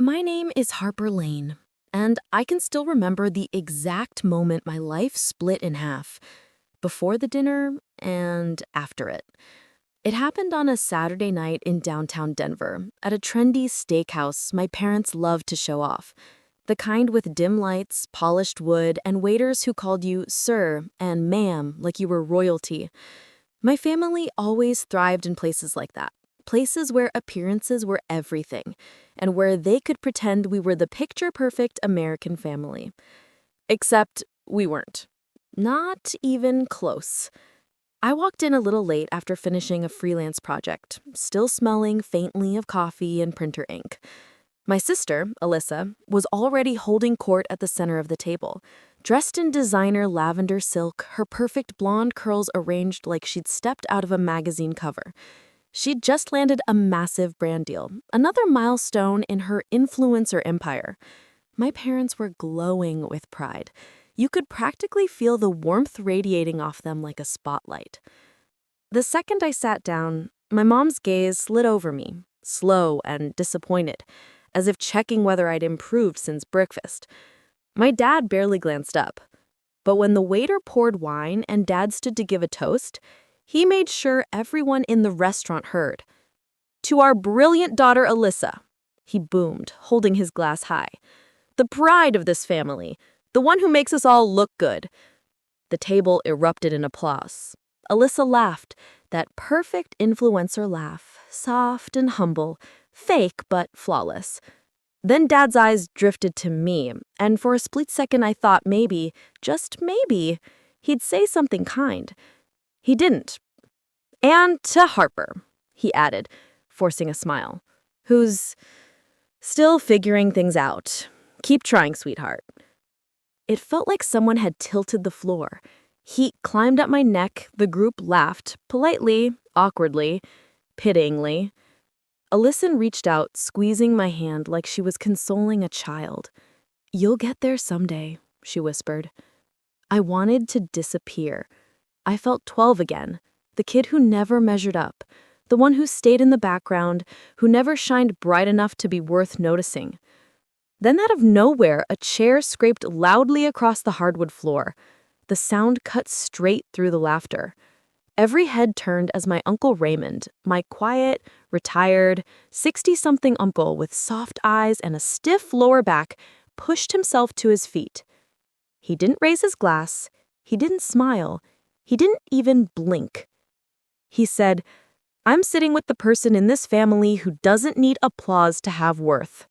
My name is Harper Lane, and I can still remember the exact moment my life split in half, before the dinner and after it. It happened on a Saturday night in downtown Denver, at a trendy steakhouse my parents loved to show off. The kind with dim lights, polished wood, and waiters who called you sir and ma'am like you were royalty. My family always thrived in places like that. Places where appearances were everything, and where they could pretend we were the picture-perfect American family. Except we weren't. Not even close. I walked in a little late after finishing a freelance project, still smelling faintly of coffee and printer ink. My sister, Alyssa, was already holding court at the center of the table, dressed in designer lavender silk, her perfect blonde curls arranged like she'd stepped out of a magazine cover. She'd just landed a massive brand deal, another milestone in her influencer empire. My parents were glowing with pride. You could practically feel the warmth radiating off them like a spotlight. The second I sat down, my mom's gaze slid over me, slow and disappointed, as if checking whether I'd improved since breakfast. My dad barely glanced up. But when the waiter poured wine and Dad stood to give a toast, he made sure everyone in the restaurant heard. "To our brilliant daughter Alyssa," he boomed, holding his glass high. "The pride of this family, the one who makes us all look good." The table erupted in applause. Alyssa laughed, that perfect influencer laugh, soft and humble, fake but flawless. Then Dad's eyes drifted to me, and for a split second I thought maybe, just maybe, he'd say something kind. He didn't. "And to Harper," he added, forcing a smile, "who's still figuring things out. Keep trying, sweetheart." It felt like someone had tilted the floor. Heat climbed up my neck, the group laughed, politely, awkwardly, pityingly. Alyssa reached out, squeezing my hand like she was consoling a child. "You'll get there someday," she whispered. I wanted to disappear. I felt 12 again, the kid who never measured up, the one who stayed in the background, who never shined bright enough to be worth noticing. Then out of nowhere, a chair scraped loudly across the hardwood floor. The sound cut straight through the laughter. Every head turned as my Uncle Raymond, my quiet, retired, 60-something uncle with soft eyes and a stiff lower back, pushed himself to his feet. He didn't raise his glass. He didn't smile. He didn't even blink. He said, "I'm sitting with the person in this family who doesn't need applause to have worth."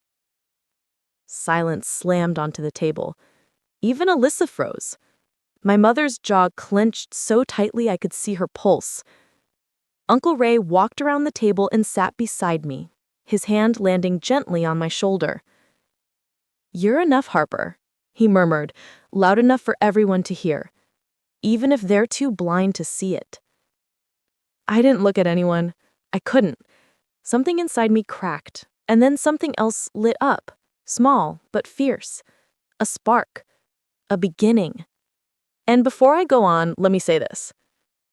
Silence slammed onto the table. Even Alyssa froze. My mother's jaw clenched so tightly I could see her pulse. Uncle Ray walked around the table and sat beside me, his hand landing gently on my shoulder. "You're enough, Harper," he murmured, loud enough for everyone to hear, even if they're too blind to see it. I didn't look at anyone. I couldn't. Something inside me cracked, and then something else lit up, small but fierce. A spark. A beginning. And before I go on, let me say this.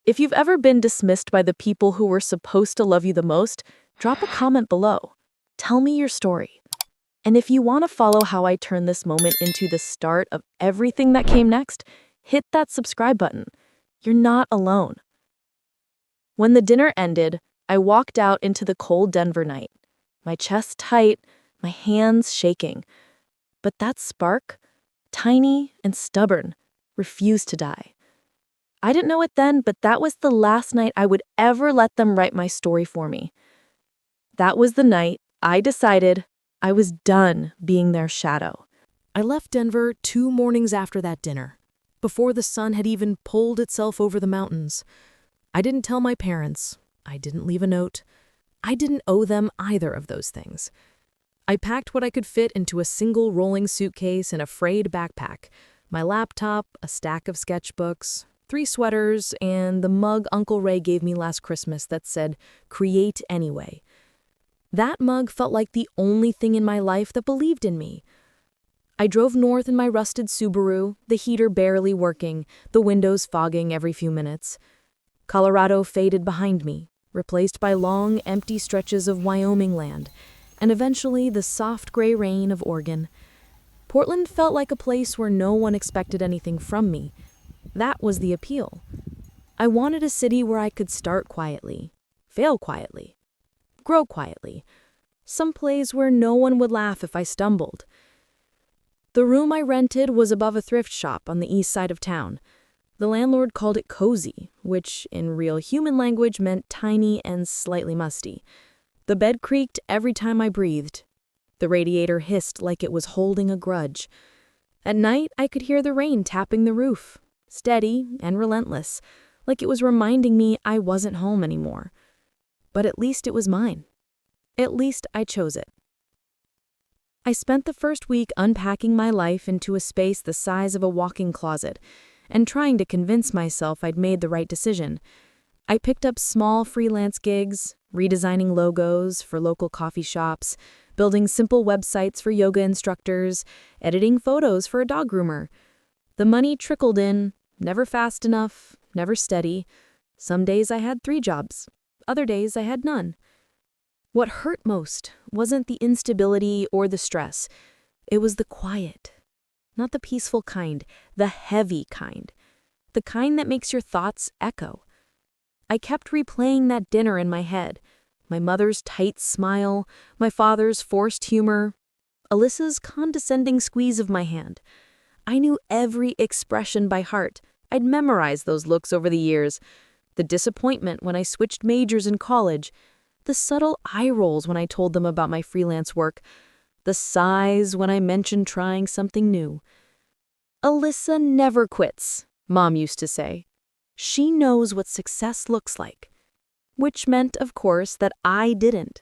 If you've ever been dismissed by the people who were supposed to love you the most, drop a comment below. Tell me your story. And if you want to follow how I turn this moment into the start of everything that came next, hit that subscribe button. You're not alone. When the dinner ended, I walked out into the cold Denver night, my chest tight, my hands shaking. But that spark, tiny and stubborn, refused to die. I didn't know it then, but that was the last night I would ever let them write my story for me. That was the night I decided I was done being their shadow. I left Denver 2 mornings after that dinner, before the sun had even pulled itself over the mountains. I didn't tell my parents. I didn't leave a note. I didn't owe them either of those things. I packed what I could fit into a single rolling suitcase and a frayed backpack, my laptop, a stack of sketchbooks, 3 sweaters, and the mug Uncle Ray gave me last Christmas that said, "Create anyway." That mug felt like the only thing in my life that believed in me. I drove north in my rusted Subaru, the heater barely working, the windows fogging every few minutes. Colorado faded behind me, replaced by long, empty stretches of Wyoming land, and eventually the soft gray rain of Oregon. Portland felt like a place where no one expected anything from me. That was the appeal. I wanted a city where I could start quietly, fail quietly, grow quietly, some place where no one would laugh if I stumbled. The room I rented was above a thrift shop on the east side of town. The landlord called it cozy, which in real human language meant tiny and slightly musty. The bed creaked every time I breathed. The radiator hissed like it was holding a grudge. At night, I could hear the rain tapping the roof, steady and relentless, like it was reminding me I wasn't home anymore. But at least it was mine. At least I chose it. I spent the first week unpacking my life into a space the size of a walk-in closet and trying to convince myself I'd made the right decision. I picked up small freelance gigs, redesigning logos for local coffee shops, building simple websites for yoga instructors, editing photos for a dog groomer. The money trickled in, never fast enough, never steady. Some days I had 3 jobs, other days I had none. What hurt most wasn't the instability or the stress. It was the quiet. Not the peaceful kind, the heavy kind. The kind that makes your thoughts echo. I kept replaying that dinner in my head. My mother's tight smile, my father's forced humor, Alyssa's condescending squeeze of my hand. I knew every expression by heart. I'd memorized those looks over the years. The disappointment when I switched majors in college, the subtle eye rolls when I told them about my freelance work, the sighs when I mentioned trying something new. Alyssa never quits, Mom used to say. She knows what success looks like. Which meant, of course, that I didn't.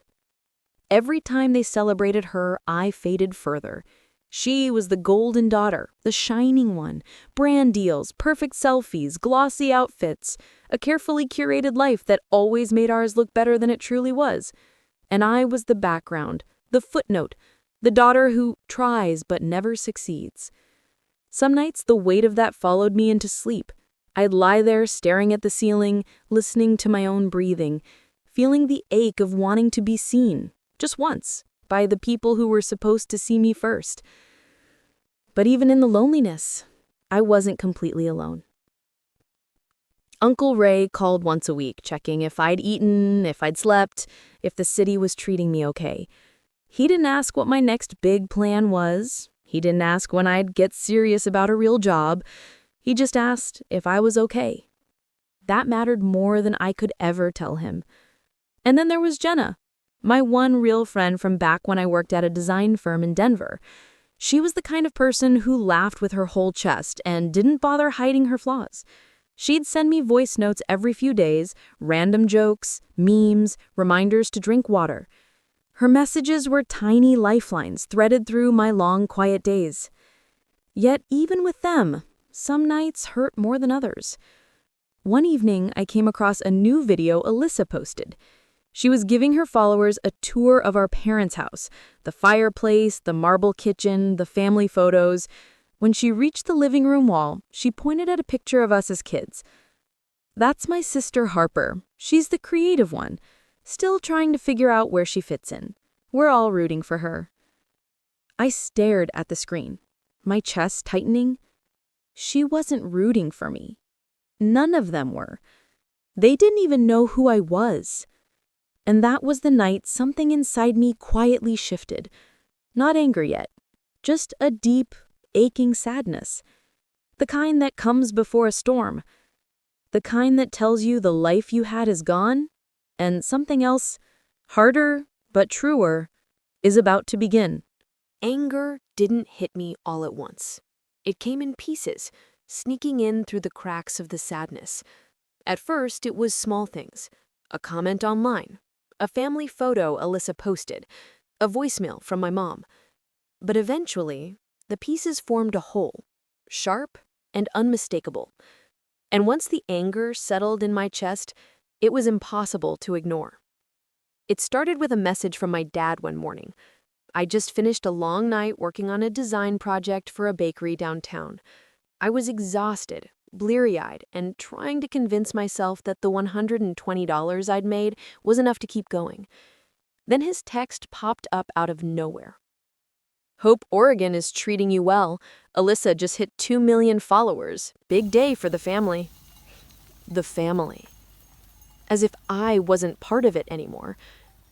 Every time they celebrated her, I faded further. She was the golden daughter, the shining one, brand deals, perfect selfies, glossy outfits, a carefully curated life that always made ours look better than it truly was. And I was the background, the footnote, the daughter who tries but never succeeds. Some nights the weight of that followed me into sleep. I'd lie there staring at the ceiling, listening to my own breathing, feeling the ache of wanting to be seen, just once, by the people who were supposed to see me first. But even in the loneliness, I wasn't completely alone. Uncle Ray called once a week, checking if I'd eaten, if I'd slept, if the city was treating me okay. He didn't ask what my next big plan was. He didn't ask when I'd get serious about a real job. He just asked if I was okay. That mattered more than I could ever tell him. And then there was Jenna, my one real friend from back when I worked at a design firm in Denver. She was the kind of person who laughed with her whole chest and didn't bother hiding her flaws. She'd send me voice notes every few days, random jokes, memes, reminders to drink water. Her messages were tiny lifelines threaded through my long, quiet days. Yet even with them, some nights hurt more than others. One evening, I came across a new video Alyssa posted. She was giving her followers a tour of our parents' house, the fireplace, the marble kitchen, the family photos. When she reached the living room wall, she pointed at a picture of us as kids. That's my sister Harper. She's the creative one, still trying to figure out where she fits in. We're all rooting for her. I stared at the screen, my chest tightening. She wasn't rooting for me. None of them were. They didn't even know who I was. And that was the night something inside me quietly shifted. Not anger yet, just a deep, aching sadness. The kind that comes before a storm. The kind that tells you the life you had is gone, and something else, harder but truer, is about to begin. Anger didn't hit me all at once. It came in pieces, sneaking in through the cracks of the sadness. At first, it was small things. A comment online, a family photo Alyssa posted, a voicemail from my mom. But eventually, the pieces formed a whole, sharp and unmistakable. And once the anger settled in my chest, it was impossible to ignore. It started with a message from my dad one morning. I just finished a long night working on a design project for a bakery downtown. I was exhausted, bleary-eyed, and trying to convince myself that the $120 I'd made was enough to keep going. Then his text popped up out of nowhere. Hope Oregon is treating you well. Alyssa just hit 2 million followers. Big day for the family. The family. As if I wasn't part of it anymore.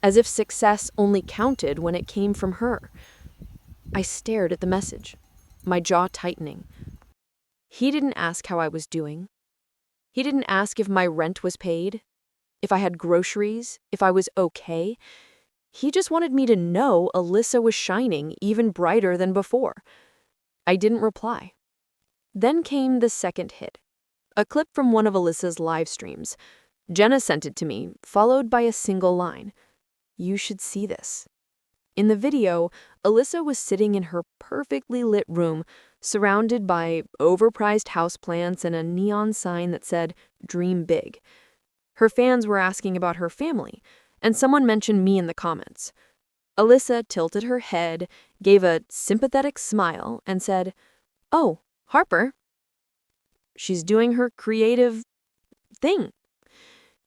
As if success only counted when it came from her. I stared at the message, my jaw tightening. He didn't ask how I was doing. He didn't ask if my rent was paid, if I had groceries, if I was okay. He just wanted me to know Alyssa was shining even brighter than before. I didn't reply. Then came the second hit, a clip from one of Alyssa's live streams. Jenna sent it to me, followed by a single line. You should see this. In the video, Alyssa was sitting in her perfectly lit room, surrounded by overpriced houseplants and a neon sign that said, "Dream Big." Her fans were asking about her family, and someone mentioned me in the comments. Alyssa tilted her head, gave a sympathetic smile, and said, "Oh, Harper. She's doing her creative thing.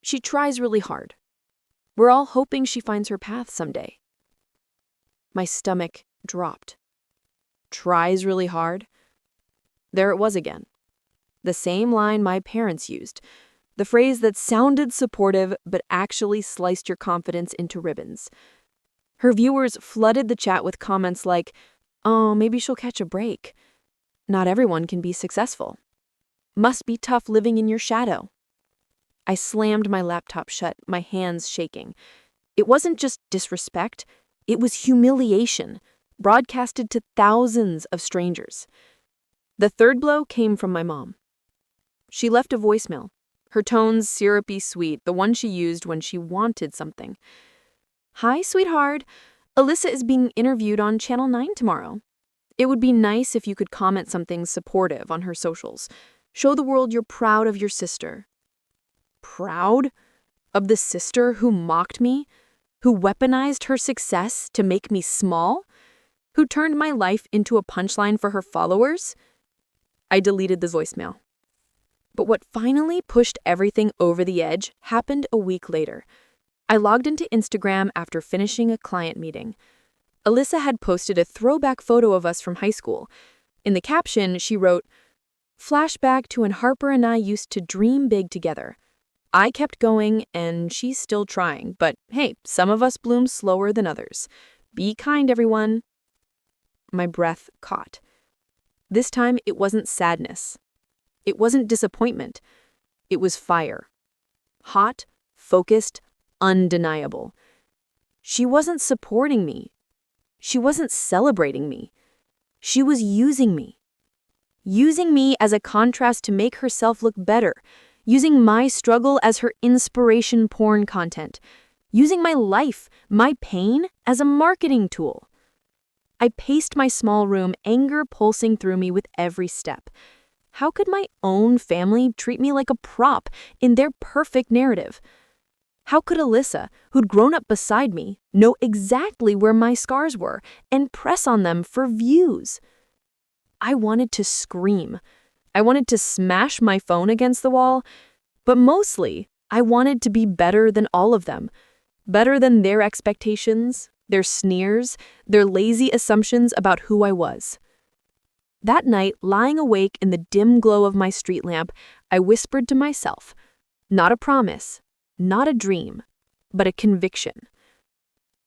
She tries really hard. We're all hoping she finds her path someday." My stomach dropped. Tries really hard? There it was again. The same line my parents used. The phrase that sounded supportive but actually sliced your confidence into ribbons. Her viewers flooded the chat with comments like, "Oh, maybe she'll catch a break. Not everyone can be successful. Must be tough living in your shadow." I slammed my laptop shut, my hands shaking. It wasn't just disrespect, it was humiliation, broadcasted to thousands of strangers. The third blow came from my mom. She left a voicemail, her tones syrupy sweet, the one she used when she wanted something. "Hi, sweetheart. Alyssa is being interviewed on Channel 9 tomorrow. It would be nice if you could comment something supportive on her socials. Show the world you're proud of your sister." Proud? Of the sister who mocked me? Who weaponized her success to make me small? Who turned my life into a punchline for her followers? I deleted the voicemail. But what finally pushed everything over the edge happened a week later. I logged into Instagram after finishing a client meeting. Alyssa had posted a throwback photo of us from high school. In the caption, she wrote, "Flashback to when Harper and I used to dream big together. I kept going, and she's still trying, but hey, some of us bloom slower than others. Be kind, everyone." My breath caught. This time, it wasn't sadness. It wasn't disappointment. It was fire. Hot, focused, undeniable. She wasn't supporting me. She wasn't celebrating me. She was using me. Using me as a contrast to make herself look better. Using my struggle as her inspiration porn content. Using my life, my pain, as a marketing tool. I paced my small room, anger pulsing through me with every step. How could my own family treat me like a prop in their perfect narrative? How could Alyssa, who'd grown up beside me, know exactly where my scars were and press on them for views? I wanted to scream. I wanted to smash my phone against the wall, but mostly, I wanted to be better than all of them. Better than their expectations, their sneers, their lazy assumptions about who I was. That night, lying awake in the dim glow of my street lamp, I whispered to myself, not a promise, not a dream, but a conviction.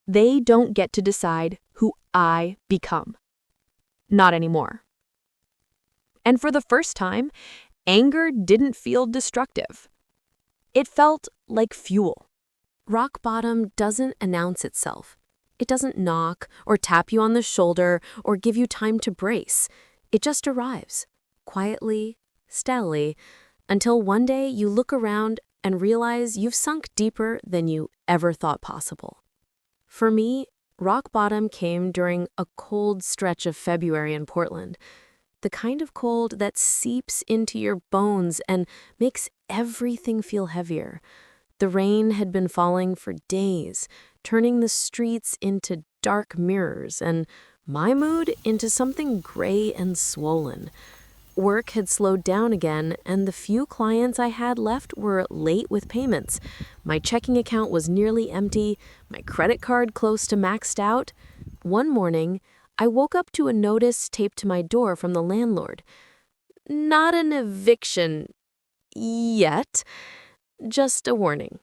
They don't get to decide who I become. Not anymore. And for the first time, anger didn't feel destructive. It felt like fuel. Rock bottom doesn't announce itself. It doesn't knock or tap you on the shoulder or give you time to brace. It just arrives, quietly, steadily, until one day you look around and realize you've sunk deeper than you ever thought possible. For me, rock bottom came during a cold stretch of February in Portland. The kind of cold that seeps into your bones and makes everything feel heavier. The rain had been falling for days, turning the streets into dark mirrors and my mood into something gray and swollen. Work had slowed down again, and the few clients I had left were late with payments. My checking account was nearly empty, my credit card close to maxed out. One morning, I woke up to a notice taped to my door from the landlord. Not an eviction yet, just a warning.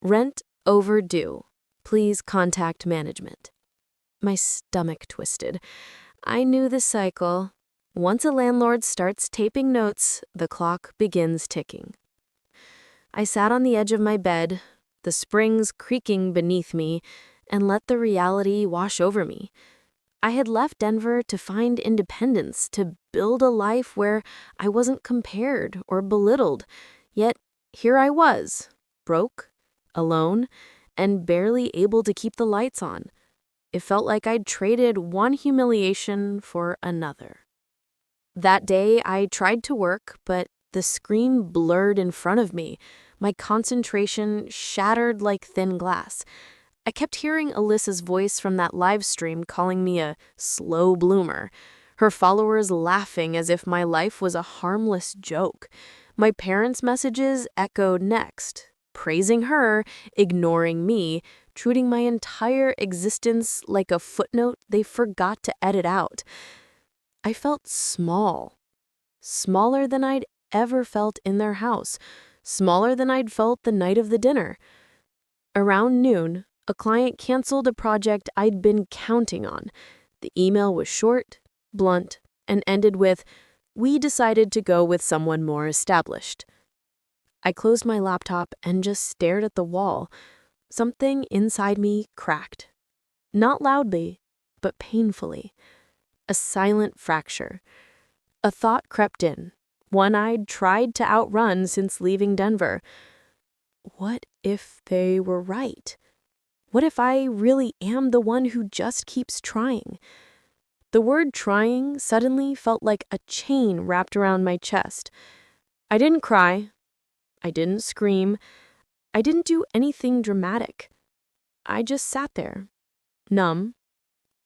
Rent overdue. Please contact management. My stomach twisted. I knew the cycle. Once a landlord starts taping notes, the clock begins ticking. I sat on the edge of my bed, the springs creaking beneath me, and let the reality wash over me. I had left Denver to find independence, to build a life where I wasn't compared or belittled. Yet here I was, broke, alone, and barely able to keep the lights on. It felt like I'd traded one humiliation for another. That day, I tried to work, but the screen blurred in front of me. My concentration shattered like thin glass. I kept hearing Alyssa's voice from that live stream calling me a slow bloomer, her followers laughing as if my life was a harmless joke. My parents' messages echoed next, praising her, ignoring me, treating my entire existence like a footnote they forgot to edit out. I felt small, smaller than I'd ever felt in their house, smaller than I'd felt the night of the dinner. Around noon, a client canceled a project I'd been counting on. The email was short, blunt, and ended with, "We decided to go with someone more established." I closed my laptop and just stared at the wall. Something inside me cracked. Not loudly, but painfully. A silent fracture. A thought crept in, one I'd tried to outrun since leaving Denver. What if they were right? What if I really am the one who just keeps trying? The word trying suddenly felt like a chain wrapped around my chest. I didn't cry. I didn't scream. I didn't do anything dramatic. I just sat there, numb,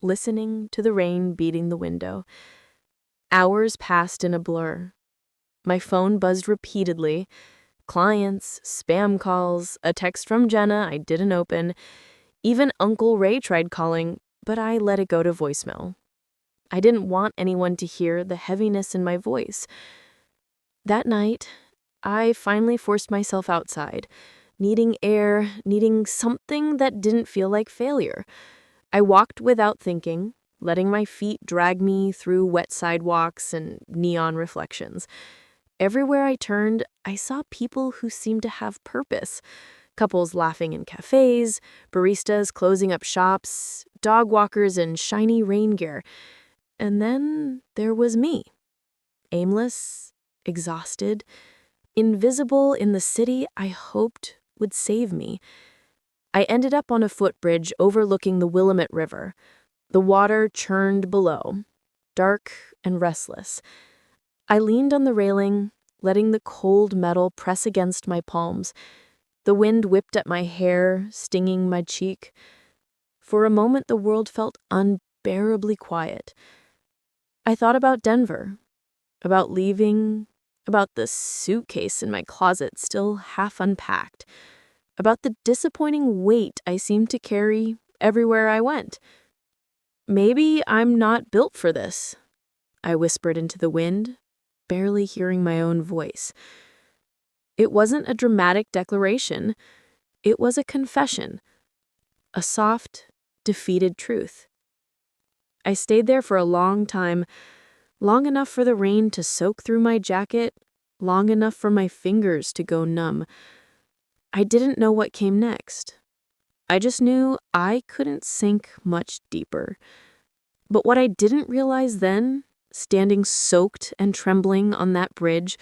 listening to the rain beating the window. Hours passed in a blur. My phone buzzed repeatedly. Clients, spam calls, a text from Jenna I didn't open. Even Uncle Ray tried calling, but I let it go to voicemail. I didn't want anyone to hear the heaviness in my voice. That night, I finally forced myself outside, needing air, needing something that didn't feel like failure. I walked without thinking, letting my feet drag me through wet sidewalks and neon reflections. Everywhere I turned, I saw people who seemed to have purpose. Couples laughing in cafes, baristas closing up shops, dog walkers in shiny rain gear. And then there was me, aimless, exhausted, invisible in the city I hoped would save me. I ended up on a footbridge overlooking the Willamette River. The water churned below, dark and restless. I leaned on the railing, letting the cold metal press against my palms. The wind whipped at my hair, stinging my cheek. For a moment, the world felt unbearably quiet. I thought about Denver, about leaving, about the suitcase in my closet still half unpacked, about the disappointing weight I seemed to carry everywhere I went. Maybe I'm not built for this, I whispered into the wind, barely hearing my own voice. It wasn't a dramatic declaration. It was a confession, a soft, defeated truth. I stayed there for a long time, long enough for the rain to soak through my jacket, long enough for my fingers to go numb. I didn't know what came next. I just knew I couldn't sink much deeper. But what I didn't realize then, standing soaked and trembling on that bridge,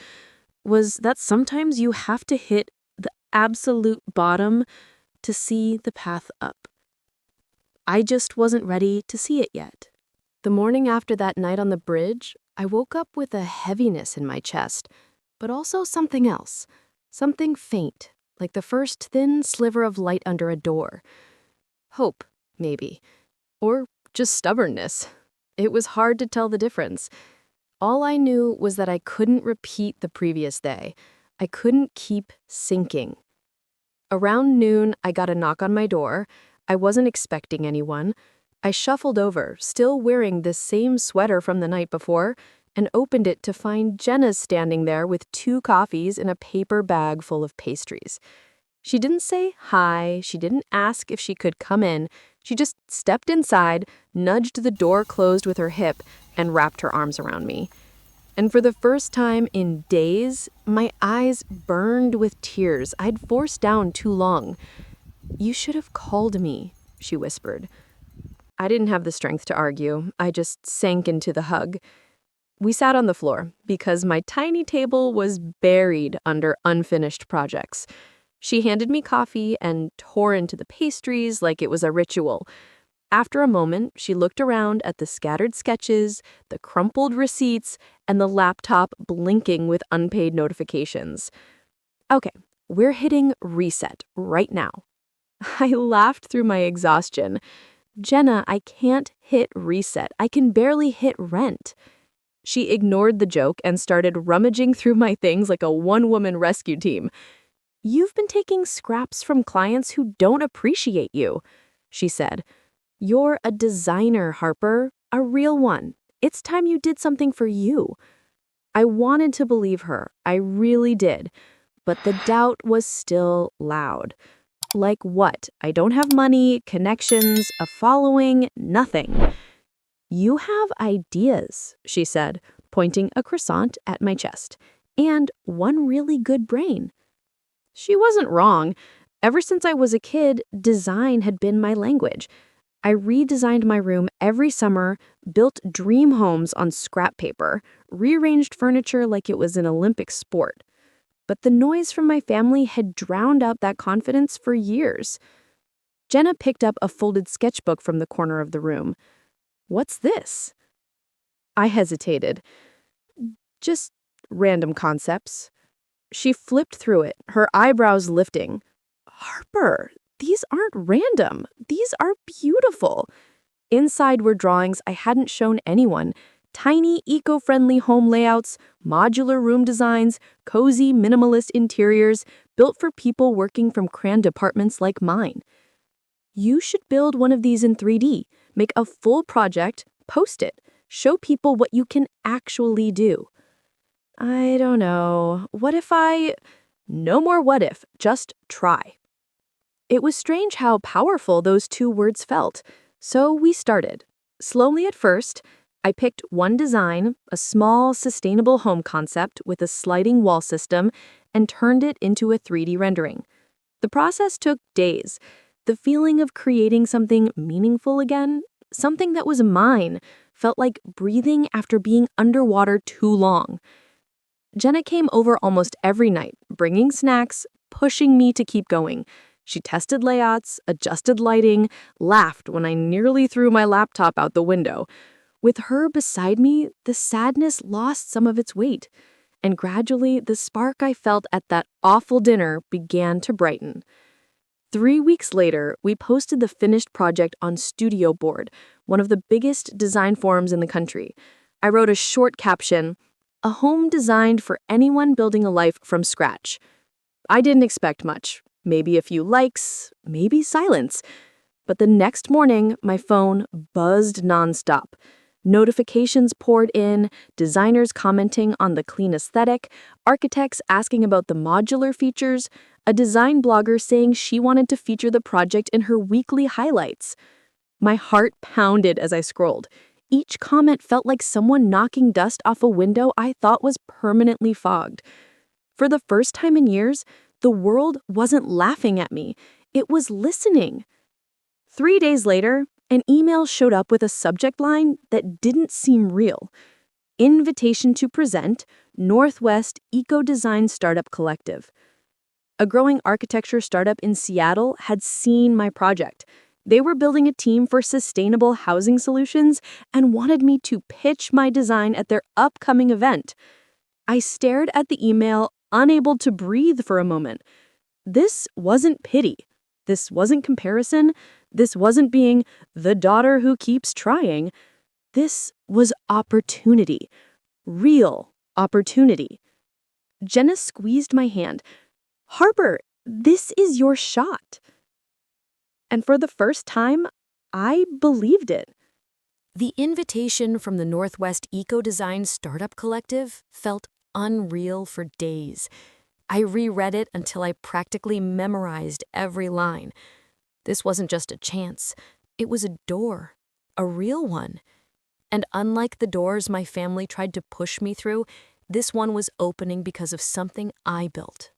was that sometimes you have to hit the absolute bottom to see the path up. I just wasn't ready to see it yet. The morning after that night on the bridge, I woke up with a heaviness in my chest, but also something else, something faint, like the first thin sliver of light under a door. Hope, maybe, or just stubbornness. It was hard to tell the difference. All I knew was that I couldn't repeat the previous day. I couldn't keep sinking. Around noon, I got a knock on my door. I wasn't expecting anyone. I shuffled over, still wearing this same sweater from the night before, and opened it to find Jenna standing there with 2 coffees and a paper bag full of pastries. She didn't say hi, she didn't ask if she could come in. She just stepped inside, nudged the door closed with her hip, and wrapped her arms around me. And for the first time in days, my eyes burned with tears I'd forced down too long. "You should have called me," she whispered. I didn't have the strength to argue. I just sank into the hug. We sat on the floor because my tiny table was buried under unfinished projects. She handed me coffee and tore into the pastries like it was a ritual. After a moment, she looked around at the scattered sketches, the crumpled receipts, and the laptop blinking with unpaid notifications. "Okay, we're hitting reset right now." I laughed through my exhaustion. "Jenna, I can't hit reset. I can barely hit rent." She ignored the joke and started rummaging through my things like a one-woman rescue team. "You've been taking scraps from clients who don't appreciate you," she said. "You're a designer, Harper, a real one. It's time you did something for you." I wanted to believe her. I really did. But the doubt was still loud. Like what? I don't have money, connections, a following, nothing. "You have ideas," she said, pointing a croissant at my chest, "and one really good brain." She wasn't wrong. Ever since I was a kid, design had been my language. I redesigned my room every summer, built dream homes on scrap paper, rearranged furniture like it was an Olympic sport. But the noise from my family had drowned out that confidence for years. Jenna picked up a folded sketchbook from the corner of the room. "What's this?" I hesitated. "Just random concepts." She flipped through it, her eyebrows lifting. "Harper, these aren't random. These are beautiful." Inside were drawings I hadn't shown anyone. Tiny, eco-friendly home layouts, modular room designs, cozy, minimalist interiors, built for people working from cramped apartments like mine. "You should build one of these in 3D, make a full project, post it, show people what you can actually do." I don't know. What if I... No more what if, just try. It was strange how powerful those 2 words felt. So we started. Slowly at first, I picked one design, a small, sustainable home concept with a sliding wall system, and turned it into a 3D rendering. The process took days. The feeling of creating something meaningful again, something that was mine, felt like breathing after being underwater too long. Jenna came over almost every night, bringing snacks, pushing me to keep going. She tested layouts, adjusted lighting, laughed when I nearly threw my laptop out the window. With her beside me, the sadness lost some of its weight, and gradually the spark I felt at that awful dinner began to brighten. 3 weeks later, we posted the finished project on Studio Board, one of the biggest design forums in the country. I wrote a short caption, "A home designed for anyone building a life from scratch." I didn't expect much. Maybe a few likes, maybe silence. But the next morning, my phone buzzed nonstop. Notifications poured in, designers commenting on the clean aesthetic, architects asking about the modular features, a design blogger saying she wanted to feature the project in her weekly highlights. My heart pounded as I scrolled. Each comment felt like someone knocking dust off a window I thought was permanently fogged. For the first time in years, the world wasn't laughing at me. It was listening. 3 days later, an email showed up with a subject line that didn't seem real. "Invitation to present, Northwest Eco-Design Startup Collective." A growing architecture startup in Seattle had seen my project. They were building a team for sustainable housing solutions and wanted me to pitch my design at their upcoming event. I stared at the email, unable to breathe for a moment. This wasn't pity. This wasn't comparison. This wasn't being the daughter who keeps trying. This was opportunity. Real opportunity. Jenna squeezed my hand. Harper, this is your shot. And for the first time, I believed it. The invitation from the Northwest Eco Design Startup Collective felt unreal for days. I reread it until I practically memorized every line. This wasn't just a chance. It was a door, a real one. And unlike the doors my family tried to push me through, this one was opening because of something I built.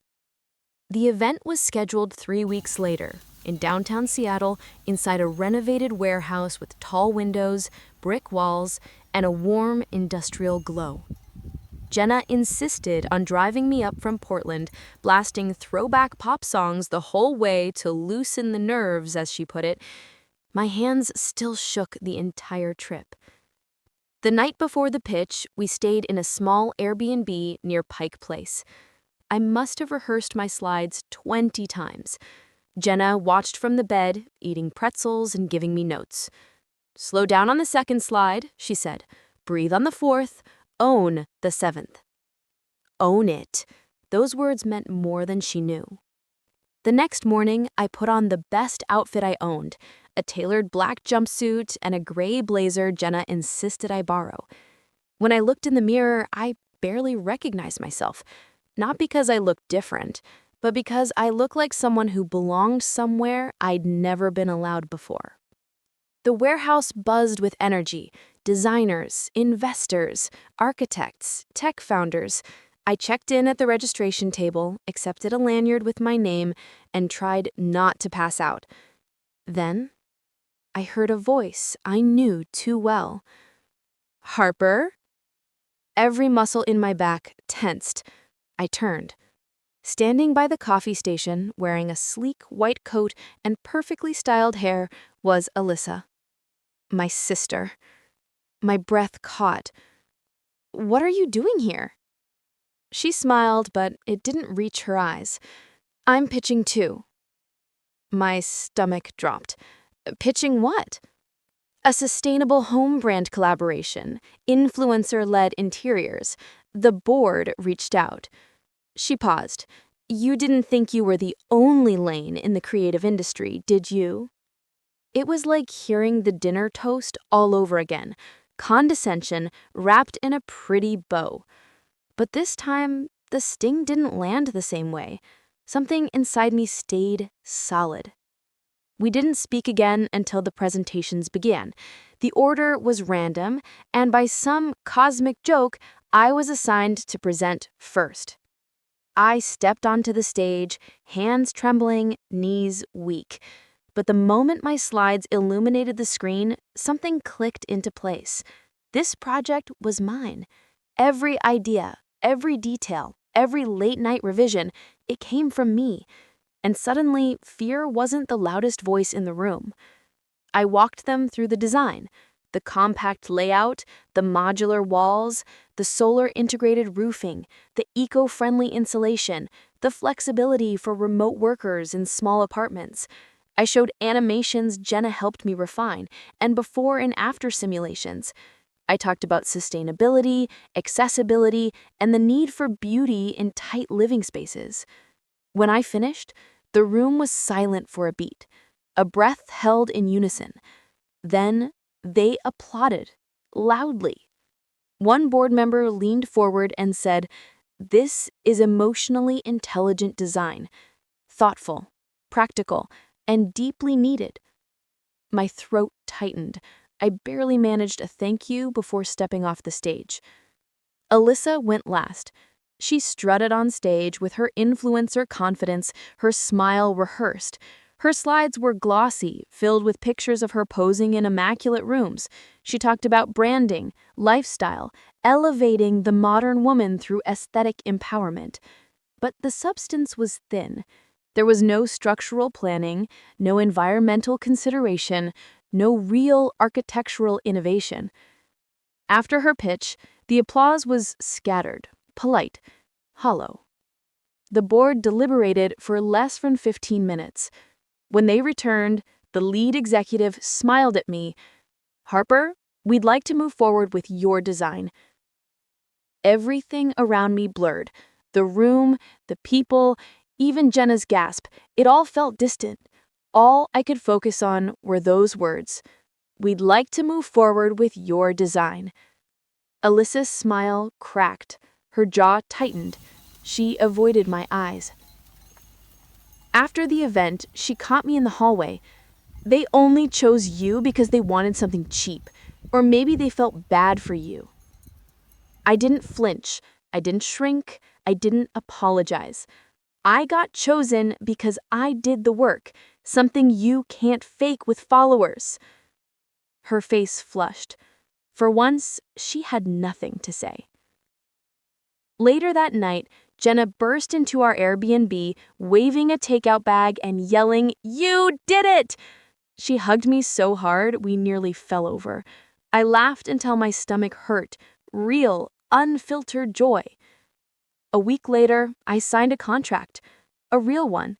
The event was scheduled 3 weeks later, in downtown Seattle, inside a renovated warehouse with tall windows, brick walls, and a warm industrial glow. Jenna insisted on driving me up from Portland, blasting throwback pop songs the whole way to loosen the nerves, as she put it. My hands still shook the entire trip. The night before the pitch, we stayed in a small Airbnb near Pike Place. I must have rehearsed my slides 20 times. Jenna watched from the bed, eating pretzels and giving me notes. "Slow down on the second slide," she said. "Breathe on the fourth. Own the seventh." Own it. Those words meant more than she knew. The next morning, I put on the best outfit I owned, a tailored black jumpsuit and a gray blazer Jenna insisted I borrow. When I looked in the mirror, I barely recognized myself. Not because I looked different, but because I looked like someone who belonged somewhere I'd never been allowed before. The warehouse buzzed with energy. Designers, investors, architects, tech founders. I checked in at the registration table, accepted a lanyard with my name, and tried not to pass out. Then, I heard a voice I knew too well. "Harper?" Every muscle in my back tensed. I turned. Standing by the coffee station, wearing a sleek white coat and perfectly styled hair, was Alyssa. My sister. My breath caught. "What are you doing here?" She smiled, but it didn't reach her eyes. "I'm pitching too." My stomach dropped. "Pitching what?" "A sustainable home brand collaboration, influencer-led interiors. The board reached out." She paused. "You didn't think you were the only lane in the creative industry, did you?" It was like hearing the dinner toast all over again, condescension wrapped in a pretty bow. But this time, the sting didn't land the same way. Something inside me stayed solid. We didn't speak again until the presentations began. The order was random, and by some cosmic joke, I was assigned to present first. I stepped onto the stage, hands trembling, knees weak. But the moment my slides illuminated the screen, something clicked into place. This project was mine. Every idea, every detail, every late-night revision, it came from me. And suddenly, fear wasn't the loudest voice in the room. I walked them through the design, the compact layout, the modular walls, the solar-integrated roofing, the eco-friendly insulation, the flexibility for remote workers in small apartments. I showed animations Jenna helped me refine, and before and after simulations. I talked about sustainability, accessibility, and the need for beauty in tight living spaces. When I finished, the room was silent for a beat, a breath held in unison. Then they applauded, loudly. One board member leaned forward and said, "This is emotionally intelligent design, thoughtful, practical, and deeply needed." My throat tightened. I barely managed a thank you before stepping off the stage. Alyssa went last. She strutted on stage with her influencer confidence, her smile rehearsed. Her slides were glossy, filled with pictures of her posing in immaculate rooms. She talked about branding, lifestyle, elevating the modern woman through aesthetic empowerment. But the substance was thin. There was no structural planning, no environmental consideration, no real architectural innovation. After her pitch, the applause was scattered, polite, hollow. The board deliberated for less than 15 minutes. When they returned, the lead executive smiled at me. "Harper, we'd like to move forward with your design." Everything around me blurred. The room, the people, even Jenna's gasp. It all felt distant. All I could focus on were those words. We'd like to move forward with your design. Alyssa's smile cracked. Her jaw tightened. She avoided my eyes. After the event, she caught me in the hallway. They only chose you because they wanted something cheap, or maybe they felt bad for you. I didn't flinch. I didn't shrink. I didn't apologize. I got chosen because I did the work, something you can't fake with followers. Her face flushed. For once, she had nothing to say. Later that night, Jenna burst into our Airbnb, waving a takeout bag and yelling, "You did it!" She hugged me so hard we nearly fell over. I laughed until my stomach hurt. Real, unfiltered joy. A week later, I signed a contract. A real one,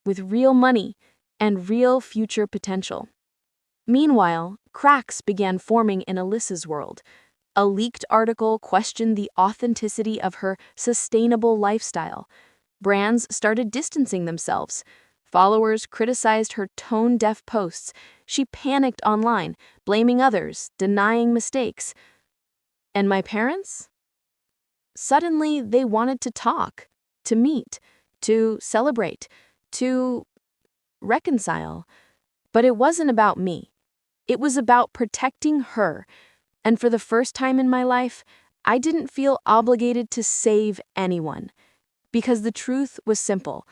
with real money and real future potential. Meanwhile, cracks began forming in Alyssa's world. A leaked article questioned the authenticity of her sustainable lifestyle. Brands started distancing themselves. Followers criticized her tone-deaf posts. She panicked online, blaming others, denying mistakes. And my parents? Suddenly, they wanted to talk, to meet, to celebrate, to reconcile. But it wasn't about me. It was about protecting her. And for the first time in my life, I didn't feel obligated to save anyone. Because the truth was simple.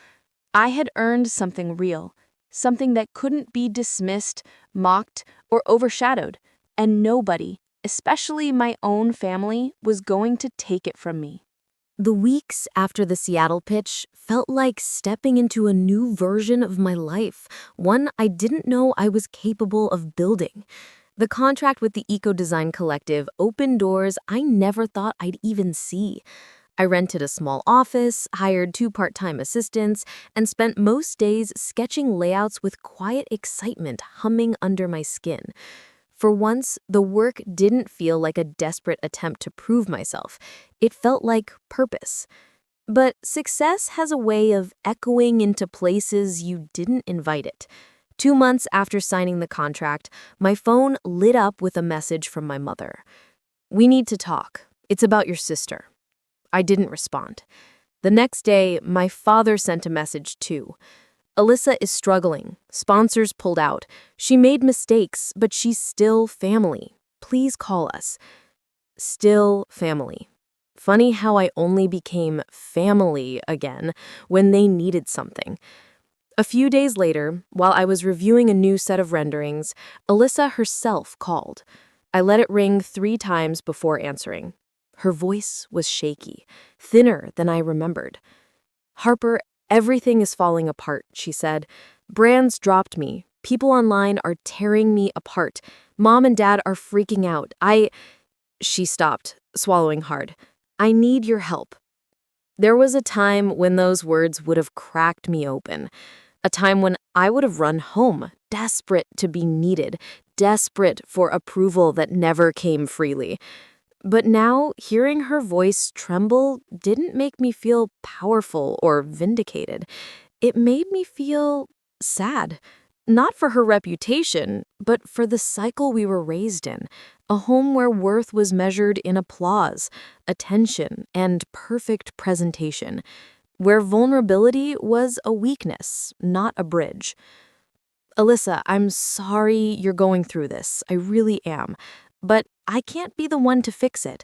I had earned something real, something that couldn't be dismissed, mocked, or overshadowed, and nobody, especially my own family, was going to take it from me. The weeks after the Seattle pitch felt like stepping into a new version of my life, one I didn't know I was capable of building. The contract with the Eco Design Collective opened doors I never thought I'd even see. I rented a small office, hired 2 part-time assistants, and spent most days sketching layouts with quiet excitement humming under my skin. For once, the work didn't feel like a desperate attempt to prove myself. It felt like purpose. But success has a way of echoing into places you didn't invite it. 2 months after signing the contract, my phone lit up with a message from my mother. "We need to talk. It's about your sister." I didn't respond. The next day, my father sent a message too. "Alyssa is struggling. Sponsors pulled out. She made mistakes, but she's still family. Please call us." Still family. Funny how I only became family again when they needed something. A few days later, while I was reviewing a new set of renderings, Alyssa herself called. I let it ring 3 times before answering. Her voice was shaky, thinner than I remembered. "Harper, everything is falling apart," she said. "Brands dropped me. People online are tearing me apart. Mom and Dad are freaking out. She stopped, swallowing hard. "I need your help." There was a time when those words would have cracked me open. A time when I would have run home, desperate to be needed, desperate for approval that never came freely. But now, hearing her voice tremble didn't make me feel powerful or vindicated. It made me feel sad. Not for her reputation, but for the cycle we were raised in. A home where worth was measured in applause, attention, and perfect presentation. Where vulnerability was a weakness, not a bridge. "Alyssa, I'm sorry you're going through this. I really am. But I can't be the one to fix it."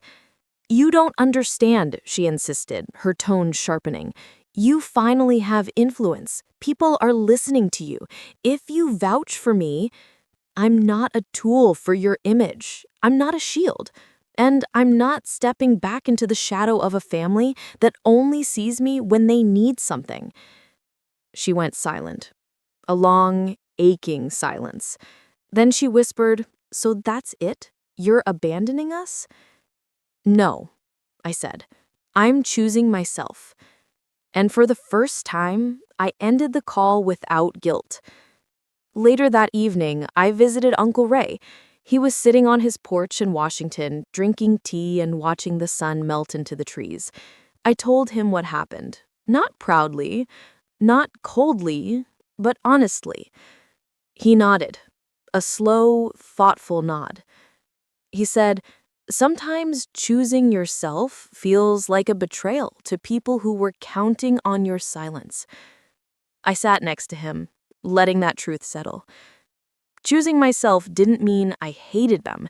"You don't understand," she insisted, her tone sharpening. "You finally have influence. People are listening to you. If you vouch for me, I'm not a tool for your image. I'm not a shield. And I'm not stepping back into the shadow of a family that only sees me when they need something." She went silent. A long, aching silence. Then she whispered, "So that's it? You're abandoning us?" "No," I said. "I'm choosing myself." And for the first time, I ended the call without guilt. Later that evening, I visited Uncle Ray. He was sitting on his porch in Washington, drinking tea and watching the sun melt into the trees. I told him what happened. Not proudly, not coldly, but honestly. He nodded, a slow, thoughtful nod. He said, "Sometimes choosing yourself feels like a betrayal to people who were counting on your silence." I sat next to him, letting that truth settle. Choosing myself didn't mean I hated them.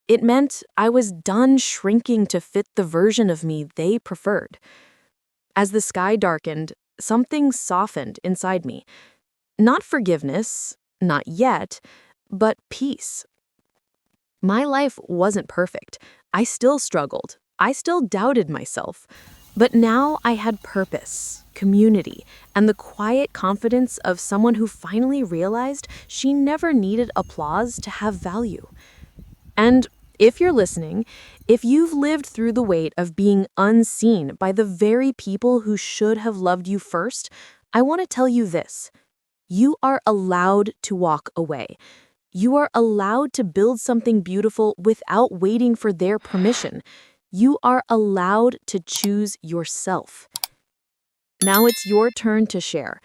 It meant I was done shrinking to fit the version of me they preferred. As the sky darkened, something softened inside me. Not forgiveness, not yet, but peace. My life wasn't perfect. I still struggled. I still doubted myself. But now I had purpose, community, and the quiet confidence of someone who finally realized she never needed applause to have value. And if you're listening, if you've lived through the weight of being unseen by the very people who should have loved you first, I want to tell you this. You are allowed to walk away. You are allowed to build something beautiful without waiting for their permission. You are allowed to choose yourself. Now it's your turn to share.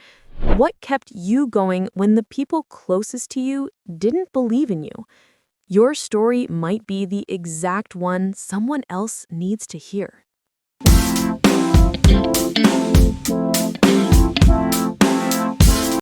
What kept you going when the people closest to you didn't believe in you? Your story might be the exact one someone else needs to hear.